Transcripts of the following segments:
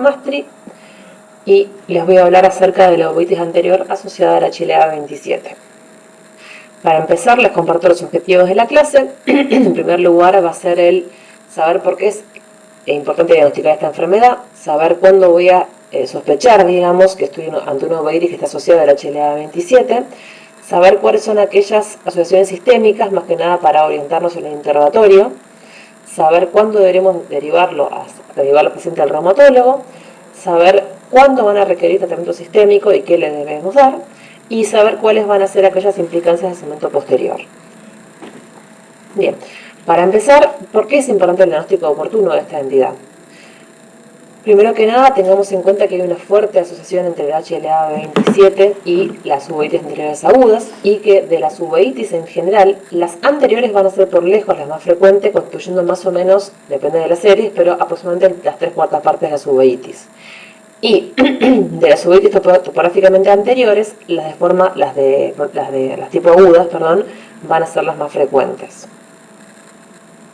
Mastri y les voy a hablar acerca de la uveitis anterior asociada a la HLA-27. Para empezar, les comparto los objetivos de la clase. En primer lugar, va a ser el saber por qué es importante diagnosticar esta enfermedad, saber cuándo voy a sospechar, digamos, que estoy ante una uveitis que está asociada a la HLA-27, saber cuáles son aquellas asociaciones sistémicas, más que nada para orientarnos en el interrogatorio, saber cuándo deberemos derivar al paciente al reumatólogo, saber cuándo van a requerir tratamiento sistémico y qué le debemos dar, y saber cuáles van a ser aquellas implicancias del segmento posterior. Bien, para empezar, ¿por qué es importante el diagnóstico oportuno de esta entidad? Primero que nada, tengamos en cuenta que hay una fuerte asociación entre la HLA-27 y las uveitis anteriores agudas, y que de las uveitis en general, las anteriores van a ser por lejos las más frecuentes, constituyendo más o menos, depende de las series, pero aproximadamente las 3/4 partes de las uveitis. Y de las uveitis topográficamente anteriores, las tipo agudas, van a ser las más frecuentes.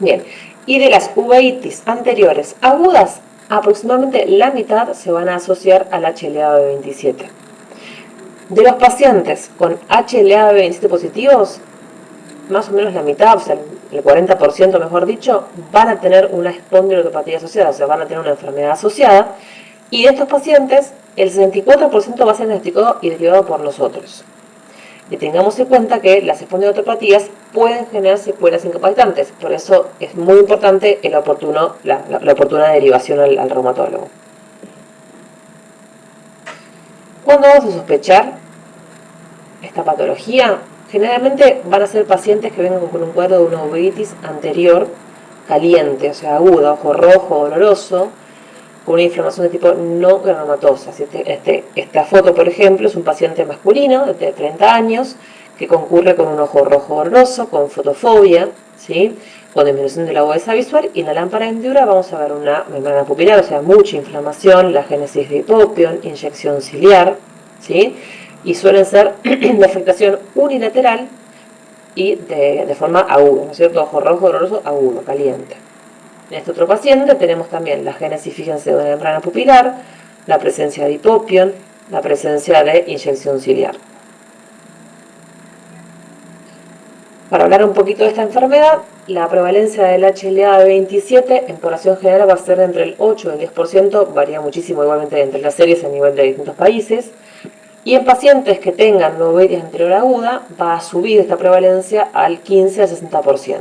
Bien, y de las uveitis anteriores agudas, aproximadamente la mitad se van a asociar al HLA-27. De los pacientes con HLA-27 positivos, más o menos la mitad, o sea, el 40% mejor dicho, van a tener una espondilopatía asociada, o sea, van a tener una enfermedad asociada, y de estos pacientes, el 64% va a ser diagnosticado y derivado por nosotros. Y tengamos en cuenta que las espondilopatías pueden generar secuelas incapacitantes, por eso es muy importante la oportuna derivación al reumatólogo. ¿Cuándo vamos a sospechar esta patología? Generalmente van a ser pacientes que vengan con un cuadro de una uveitis anterior caliente, o sea, aguda, ojo rojo, doloroso, con una inflamación de tipo no granulomatosa. Esta foto, por ejemplo, es un paciente masculino de 30 años que concurre con un ojo rojo doloroso, con fotofobia, ¿sí?, con disminución de la agudeza visual, y en la lámpara de hendidura vamos a ver una membrana pupilar, o sea, mucha inflamación, la génesis de hipopion, inyección ciliar, ¿sí?, y suelen ser de afectación unilateral y de forma aguda, ¿no es cierto?, ojo rojo doloroso, agudo, caliente. En este otro paciente tenemos también la génesis, fíjense, de una membrana pupilar, la presencia de hipopion, la presencia de inyección ciliar. Para hablar un poquito de esta enfermedad, la prevalencia del HLA-27 en población general va a ser entre el 8 y el 10%, varía muchísimo igualmente entre las series a nivel de distintos países, y en pacientes que tengan uveitis anterior aguda va a subir esta prevalencia al 15 al 60%.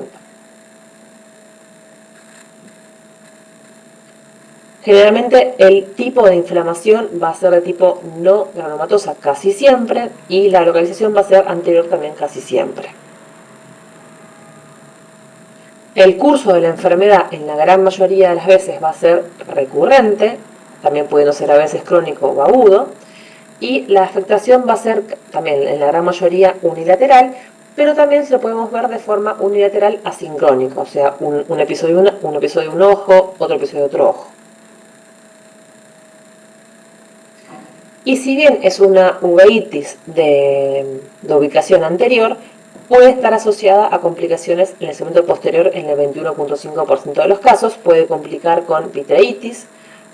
Generalmente el tipo de inflamación va a ser de tipo no granulomatosa casi siempre, y la localización va a ser anterior también casi siempre. El curso de la enfermedad en la gran mayoría de las veces va a ser recurrente, también pudiendo ser a veces crónico o agudo, y la afectación va a ser también en la gran mayoría unilateral, pero también se lo podemos ver de forma unilateral asincrónica, o sea, un episodio de un ojo, otro episodio de otro ojo. Y si bien es una uveitis de ubicación anterior, puede estar asociada a complicaciones en el segmento posterior en el 21.5% de los casos, puede complicar con vitreitis,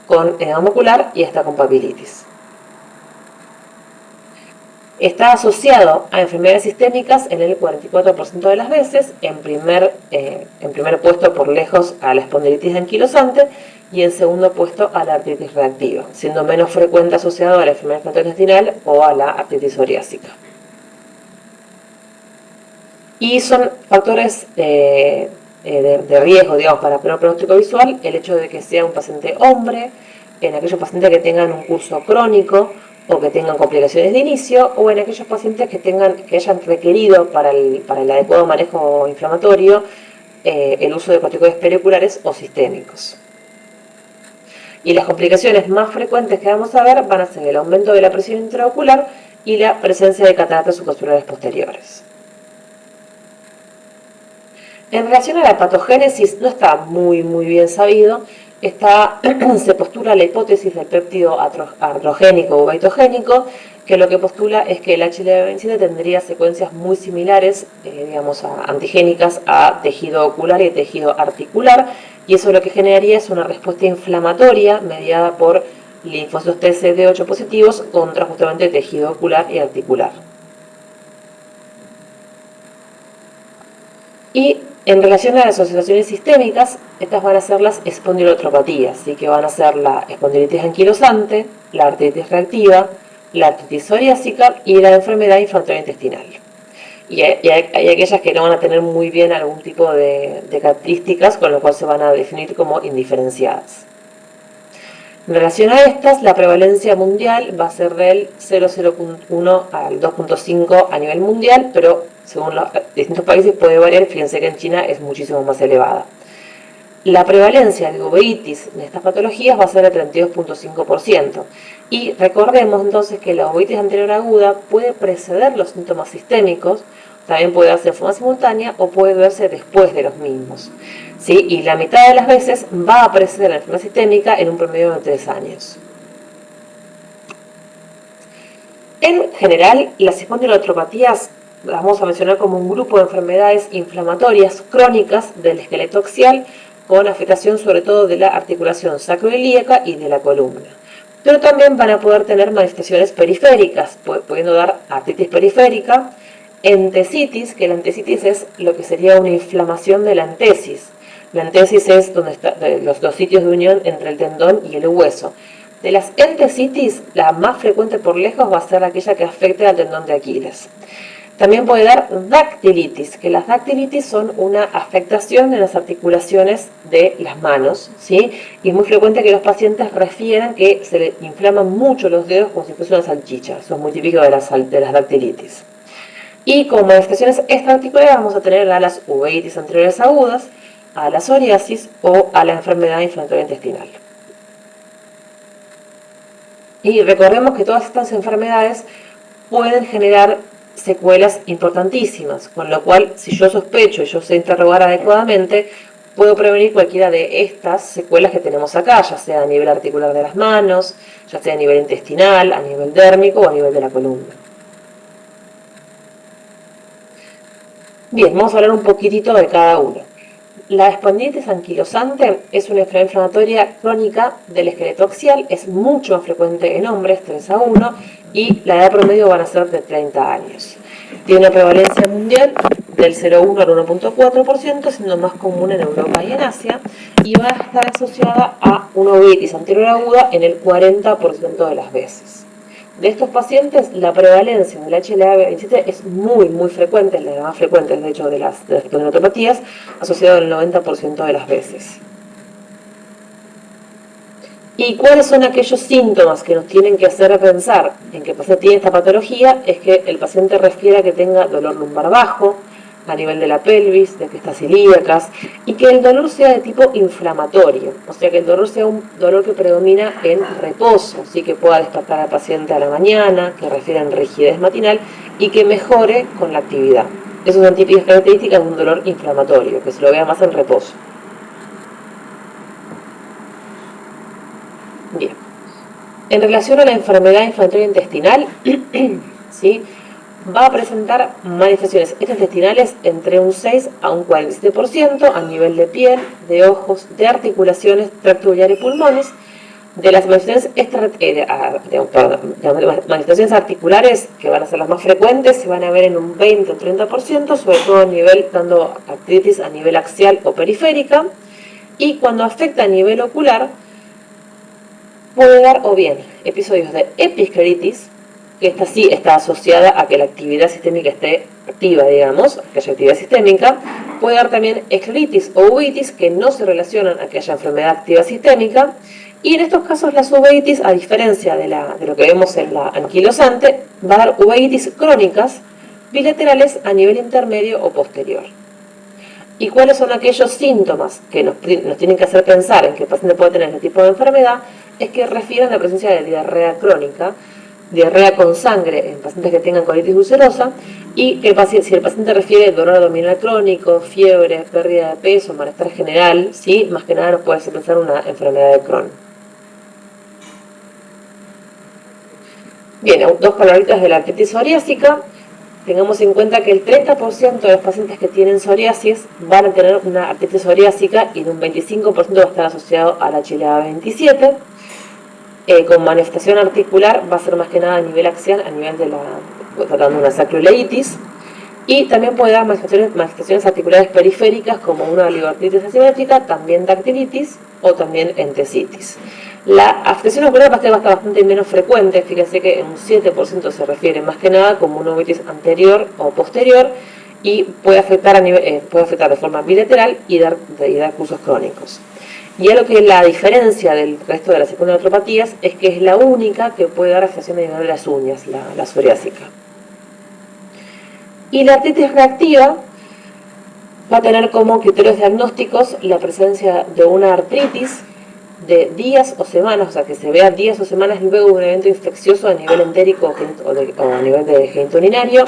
con edema ocular y hasta con papilitis. Está asociado a enfermedades sistémicas en el 44% de las veces, en primer puesto por lejos a la espondilitis anquilosante y en segundo puesto a la artritis reactiva, siendo menos frecuente asociado a la enfermedad gastrointestinal o a la artritis psoriásica. Y son factores de riesgo, digamos, para peor pronóstico visual, el hecho de que sea un paciente hombre, en aquellos pacientes que tengan un curso crónico o que tengan complicaciones de inicio, o en aquellos pacientes que hayan requerido para el adecuado manejo inflamatorio el uso de corticoides periculares o sistémicos. Y las complicaciones más frecuentes que vamos a ver van a ser el aumento de la presión intraocular y la presencia de cataratas subcapsulares posteriores. En relación a la patogénesis, no está muy bien sabido. Se postula la hipótesis del péptido artrogénico o beitogénico, que lo que postula es que el HLA-27 tendría secuencias muy similares, antigénicas a tejido ocular y tejido articular, y eso lo que generaría es una respuesta inflamatoria mediada por linfocitos TCD8 positivos contra justamente tejido ocular y articular. Y en relación a las asociaciones sistémicas, estas van a ser las espondilotropatías, ¿sí? Que van a ser la espondilitis anquilosante, la artritis reactiva, la artritis psoriásica y la enfermedad inflamatoria intestinal. Y hay aquellas que no van a tener muy bien algún tipo de características, con lo cual se van a definir como indiferenciadas. En relación a estas, la prevalencia mundial va a ser del 0,01 al 2,5 a nivel mundial, pero según los distintos países puede variar. Fíjense que en China es muchísimo más elevada. La prevalencia de uveitis en estas patologías va a ser del 32,5%. Y recordemos entonces que la uveitis anterior aguda puede preceder los síntomas sistémicos, también puede darse de forma simultánea o puede verse después de los mismos. ¿Sí? Y la mitad de las veces va a preceder la enfermedad sistémica en un promedio de 3 años. En general, las espondilotropatías las vamos a mencionar como un grupo de enfermedades inflamatorias crónicas del esqueleto axial, con afectación sobre todo de la articulación sacroilíaca y de la columna. Pero también van a poder tener manifestaciones periféricas, pudiendo dar artritis periférica, entesitis, que la entesitis es lo que sería una inflamación de la entesis. La entesis es donde están los dos sitios de unión entre el tendón y el hueso. De las entesitis, la más frecuente por lejos va a ser aquella que afecte al tendón de Aquiles. También puede dar dactilitis, que las dactilitis son una afectación en las articulaciones de las manos, ¿sí? Y es muy frecuente que los pacientes refieran que se les inflaman mucho los dedos como si fuese una salchicha. Eso es muy típico de las dactilitis. Y como manifestaciones extraarticulares vamos a tener a las uveitis anteriores agudas, a la psoriasis o a la enfermedad inflamatoria intestinal. Y recordemos que todas estas enfermedades pueden generar secuelas importantísimas, con lo cual, si yo sospecho y yo sé interrogar adecuadamente, puedo prevenir cualquiera de estas secuelas que tenemos acá, ya sea a nivel articular de las manos, ya sea a nivel intestinal, a nivel dérmico o a nivel de la columna. Bien, vamos a hablar un poquitito de cada uno. La espondilitis anquilosante es una enfermedad inflamatoria crónica del esqueleto axial, es mucho más frecuente en hombres, 3:1, y la edad promedio van a ser de 30 años. Tiene una prevalencia mundial del 0,1 al 1,4%, siendo más común en Europa y en Asia, y va a estar asociada a una uveitis anterior aguda en el 40% de las veces. De estos pacientes, la prevalencia del HLA-B27 es muy frecuente, es la más frecuente, de hecho, de las espondilopatía, asociado al 90% de las veces. ¿Y cuáles son aquellos síntomas que nos tienen que hacer pensar en que el paciente tiene esta patología? Es que el paciente refiera que tenga dolor lumbar bajo, a nivel de la pelvis, de fiestas ilíacas, y que el dolor sea de tipo inflamatorio, o sea que el dolor sea un dolor que predomina en reposo, ¿sí? Que pueda despertar al paciente a la mañana, que refiera en rigidez matinal y que mejore con la actividad. Esas son típicas características de un dolor inflamatorio, que se lo vea más en reposo. Bien. En relación a la enfermedad inflamatoria intestinal, ¿sí? Va a presentar manifestaciones intestinales entre un 6 a un 47% a nivel de piel, de ojos, de articulaciones, tracto biliar y pulmones. De las manifestaciones articulares, que van a ser las más frecuentes, se van a ver en un 20 o 30%, sobre todo a nivel, dando artritis a nivel axial o periférica. Y cuando afecta a nivel ocular, puede dar o bien episodios de episcleritis, que esta sí está asociada a que la actividad sistémica esté activa, digamos, que haya actividad sistémica. Puede dar también escleritis o uveitis, que no se relacionan a que haya enfermedad activa sistémica. Y en estos casos las uveitis, a diferencia de lo que vemos en la anquilosante, va a dar uveitis crónicas bilaterales a nivel intermedio o posterior. ¿Y cuáles son aquellos síntomas que nos tienen que hacer pensar en que el paciente puede tener este tipo de enfermedad? Es que refieren a la presencia de diarrea crónica, diarrea con sangre en pacientes que tengan colitis ulcerosa, y si el paciente refiere dolor abdominal crónico, fiebre, pérdida de peso, malestar general, ¿sí? Más que nada nos puede hacer pensar una enfermedad de Crohn. Bien, dos palabritas de la artritis psoriásica. Tengamos en cuenta que el 30% de los pacientes que tienen psoriasis van a tener una artritis psoriásica y en un 25% va a estar asociado a la HLA-27. Con manifestación articular va a ser más que nada a nivel axial, a nivel de tratando de una sacroileitis, y también puede dar manifestaciones articulares periféricas como una oligoartritis asimétrica, también dactilitis o también entesitis. La afectación ocular va a estar bastante menos frecuente, fíjense que en un 7% se refiere más que nada como una uveitis anterior o posterior, y puede afectar, puede afectar de forma bilateral y dar cursos crónicos. Y algo que la diferencia del resto de las espondiloartropatías es que es la única que puede dar afectación a nivel de las uñas, la psoriásica. Y la artritis reactiva va a tener como criterios diagnósticos la presencia de una artritis de días o semanas, o sea, que se vea días o semanas luego de un evento infeccioso a nivel entérico o a nivel de genitourinario,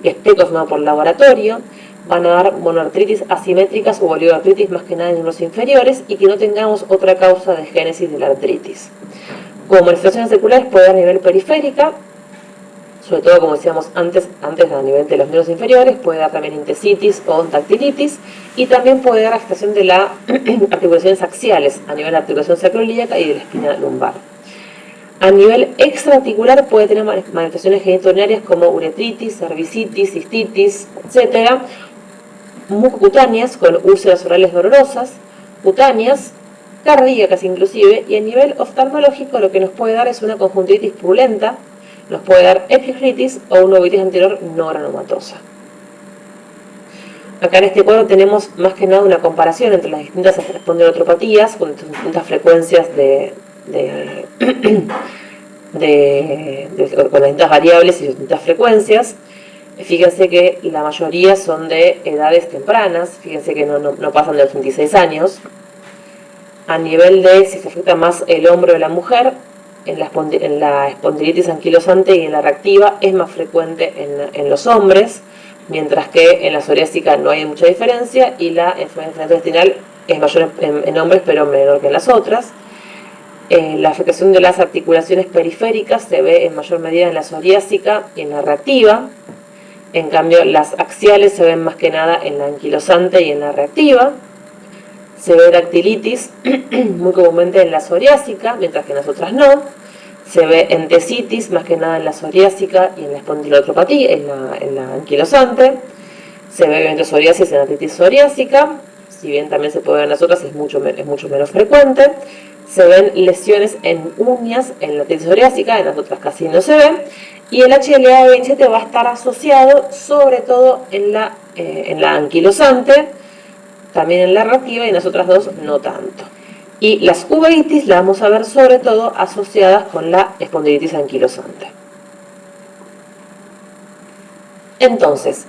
que esté confirmado por laboratorio. Van a dar monoartritis asimétricas o oligoartritis más que nada en miembros inferiores, y que no tengamos otra causa de génesis de la artritis. Como manifestaciones seculares puede dar a nivel periférica, sobre todo, como decíamos antes a nivel de los miembros inferiores, puede dar también entesitis o dactilitis, y también puede dar afectación de las articulaciones axiales, a nivel de articulación sacroiliaca y de la espina lumbar. A nivel extraarticular puede tener manifestaciones genitourinarias como uretritis, cervicitis, cistitis, etc. Mucocutáneas con úlceras orales dolorosas, cutáneas, cardíacas inclusive, y a nivel oftalmológico lo que nos puede dar es una conjuntivitis purulenta, nos puede dar epigritis o una uveitis anterior no granulomatosa. Acá en este cuadro tenemos más que nada una comparación entre las distintas espondiloartropatías con distintas frecuencias con distintas variables y distintas frecuencias. Fíjense que la mayoría son de edades tempranas, fíjense que no pasan de los 26 años. A nivel de si se afecta más el hombro de la mujer, en la espondilitis anquilosante y en la reactiva es más frecuente en los hombres, mientras que en la psoriásica no hay mucha diferencia, y la enfermedad intestinal es mayor en hombres pero menor que en las otras. La afectación de las articulaciones periféricas se ve en mayor medida en la psoriásica y en la reactiva. En cambio, las axiales se ven más que nada en la anquilosante y en la reactiva. Se ve dactilitis muy comúnmente en la psoriásica, mientras que en las otras no. Se ve entesitis más que nada en la psoriásica y en la espondiloartropatía, en la anquilosante. Se ve obviamente psoriasis en la artritis psoriásica, si bien también se puede ver en las otras, es mucho menos frecuente. Se ven lesiones en uñas en la artritis psoriásica, en las otras casi no se ve. Y el HLA-A27 va a estar asociado sobre todo en la anquilosante, también en la reactiva, y en las otras dos no tanto. Y las uveitis las vamos a ver sobre todo asociadas con la espondilitis anquilosante. Entonces,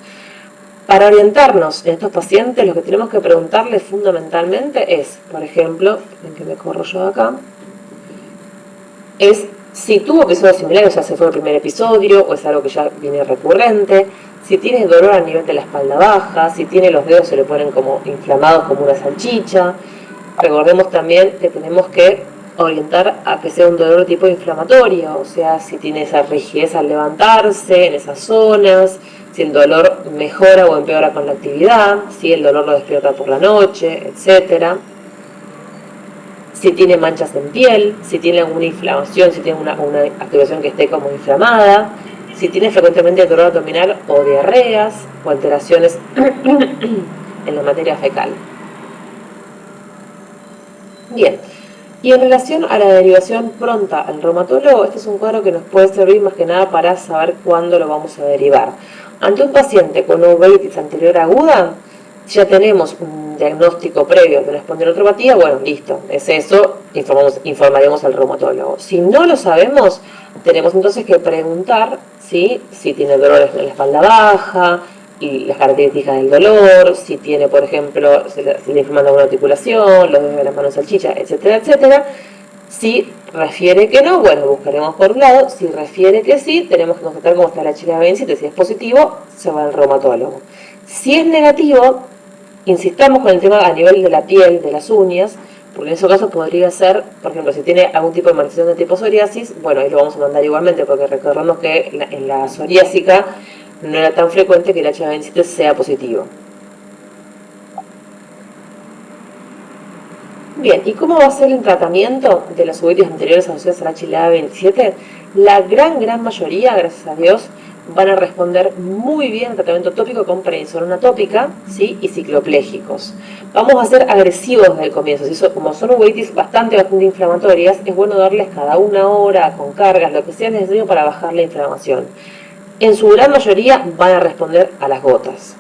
para orientarnos en estos pacientes, lo que tenemos que preguntarles fundamentalmente es, por ejemplo, en que me corro yo acá, es si tuvo episodios similares, o sea, si fue el primer episodio, o es algo que ya viene recurrente, si tiene dolor a nivel de la espalda baja, si tiene los dedos se le ponen como inflamados como una salchicha. Recordemos también que tenemos que orientar a que sea un dolor tipo inflamatorio, o sea, si tiene esa rigidez al levantarse en esas zonas, si el dolor mejora o empeora con la actividad, si el dolor lo despierta por la noche, etcétera. Si tiene manchas en piel, si tiene alguna inflamación, si tiene una activación que esté como inflamada, si tiene frecuentemente dolor abdominal o diarreas o alteraciones en la materia fecal. Bien, y en relación a la derivación pronta al reumatólogo, este es un cuadro que nos puede servir más que nada para saber cuándo lo vamos a derivar. Ante un paciente con uveitis anterior aguda, si ya tenemos un diagnóstico previo de una espondiloartropatía, bueno, listo, es eso, informaremos al reumatólogo. Si no lo sabemos, tenemos entonces que preguntar si tiene dolores en la espalda baja, y las características del dolor, si tiene, por ejemplo, si le inflamando alguna articulación, los dedos de la mano salchicha, etcétera, etcétera. Si refiere que no, bueno, buscaremos por un lado. Si refiere que sí, tenemos que constatar cómo está la HLA-A27. Si es positivo, se va al reumatólogo. Si es negativo, insistamos con el tema a nivel de la piel, de las uñas, porque en ese caso podría ser, por ejemplo, si tiene algún tipo de manifestación de tipo psoriasis, bueno, ahí lo vamos a mandar igualmente, porque recordemos que en la psoriásica no era tan frecuente que el HLA-A27 sea positivo. Bien, ¿y cómo va a ser el tratamiento de las uveitis anteriores asociadas a la HLA-27? La gran mayoría, gracias a Dios, van a responder muy bien al tratamiento tópico con prednisolona tópica, ¿sí? Y cicloplégicos. Vamos a ser agresivos desde el comienzo, ¿sí? Como son uveitis bastante inflamatorias, es bueno darles cada una hora, con cargas, lo que sea necesario para bajar la inflamación. En su gran mayoría van a responder a las gotas.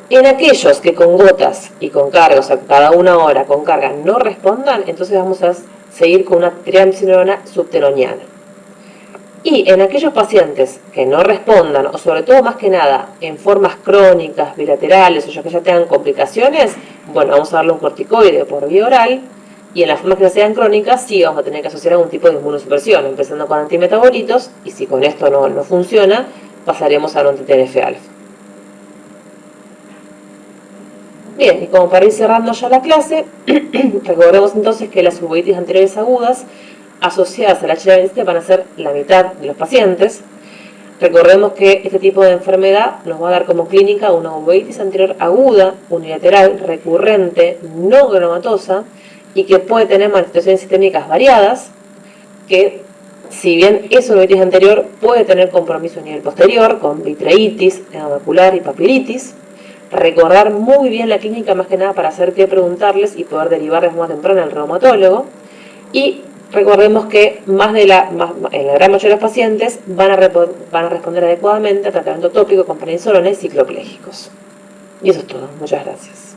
En aquellos que con gotas y con carga, o sea, cada una hora con carga, no respondan, entonces vamos a seguir con una triamcinolona subteroniana. Y en aquellos pacientes que no respondan, o sobre todo más que nada en formas crónicas, bilaterales, o que ya tengan complicaciones, bueno, vamos a darle un corticoide por vía oral, y en las formas que ya sean crónicas, sí vamos a tener que asociar algún tipo de inmunosupresión, empezando con antimetabolitos, y si con esto no funciona, pasaremos a anti-TNF-alfa. Bien, y como para ir cerrando ya la clase, recordemos entonces que las uveitis anteriores agudas asociadas al HLA-27 van a ser la mitad de los pacientes. Recordemos que este tipo de enfermedad nos va a dar como clínica una uveitis anterior aguda, unilateral, recurrente, no granulomatosa y que puede tener manifestaciones sistémicas variadas, que si bien es uveitis anterior, puede tener compromiso a nivel posterior con vitreitis, edema macular y papilitis. Recordar muy bien la clínica más que nada para saber qué preguntarles y poder derivarles más temprano al reumatólogo. Y recordemos que en la gran mayoría de los pacientes van a responder adecuadamente al tratamiento tópico con prednisolona y cicloplégicos. Y eso es todo. Muchas gracias.